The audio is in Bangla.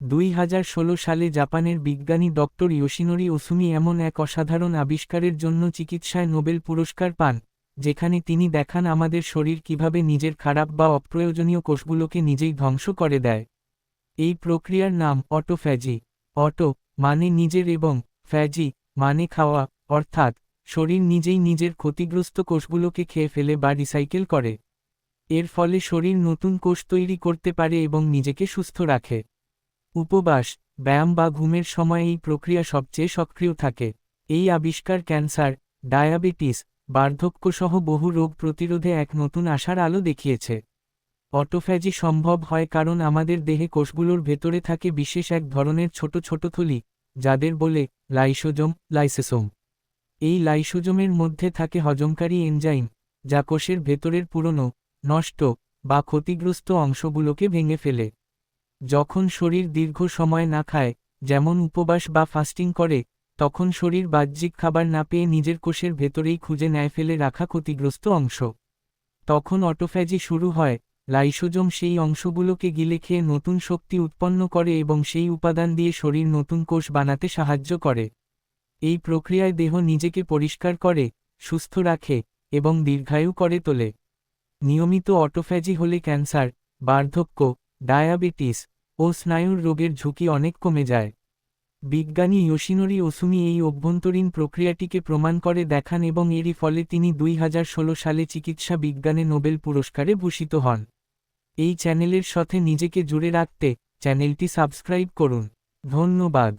2016 সালে জাপানের বিজ্ঞানী ডক্টর ইয়োশিনোরি ওসুমি এমন এক অসাধারণ আবিষ্কারের জন্য চিকিৎসায় নোবেল পুরস্কার পান, যেখানে তিনি দেখান আমাদের শরীর কিভাবে নিজের খারাপ বা অপ্রয়োজনীয় কোষগুলোকে নিজেই ধ্বংস করে দেয়। এই প্রক্রিয়ার নাম অটোফ্যাজি। অটো মানে নিজের এবং ফ্যাজি মানে খাওয়া, অর্থাৎ শরীর নিজেই নিজের ক্ষতিগ্রস্ত কোষগুলোকে খেয়ে ফেলে বা রিসাইকেল করে। এর ফলে শরীর নতুন কোষ তৈরি করতে পারে এবং নিজেকে সুস্থ রাখে। উপবাস, ব্যায়াম বা ঘুমের সময় এই প্রক্রিয়া সবচেয়ে সক্রিয় থাকে। এই আবিষ্কার ক্যান্সার, ডায়াবেটিস, বার্ধক্যসহ বহু রোগ প্রতিরোধে এক নতুন আশার আলো দেখিয়েছে। অটোফ্যাজি সম্ভব হয় কারণ আমাদের দেহে কোষগুলোর ভেতরে থাকে বিশেষ এক ধরনের ছোট ছোট থলি, যাদের বলে লাইসোজোম। এই লাইসোজোমের মধ্যে থাকে হজমকারী এনজাইম, যা কোষের ভেতরের পুরনো, নষ্ট বা ক্ষতিগ্রস্ত অংশগুলোকে ভেঙে ফেলে। যখন শরীর দীর্ঘ সময় না খায়, যেমন উপবাস বা ফাস্টিং করে, তখন শরীর বাহ্যিক খাবার না পেয়ে নিজের কোষের ভেতরেই খুঁজে নেয় ফেলে রাখা ক্ষতিগ্রস্ত অংশ। তখন অটোফ্যাজি শুরু হয়। লাইসোজোম সেই অংশগুলোকে গিলে খেয়ে নতুন শক্তি উৎপন্ন করে এবং সেই উপাদান দিয়ে শরীর নতুন কোষ বানাতে সাহায্য করে। এই প্রক্রিয়ায় দেহ নিজেকে পরিষ্কার করে, সুস্থ রাখে এবং দীর্ঘায়ু করে তোলে। নিয়মিত অটোফ্যাজি হলে ক্যান্সার, বার্ধক্য, ডায়াবেটিস ও স্নায়ুর রোগের ঝুঁকি অনেক কমে যায়। বিজ্ঞানী ইয়োশিনোরি ওসুমি এই অভ্যন্তরীণ প্রক্রিয়াটিকে প্রমাণ করে দেখান এবং এরই ফলে তিনি 2016 সালে চিকিৎসা বিজ্ঞানে নোবেল পুরস্কারে ভূষিত হন। এই চ্যানেলের সাথে নিজেকে জুড়ে রাখতে চ্যানেলটি সাবস্ক্রাইব করুন। ধন্যবাদ।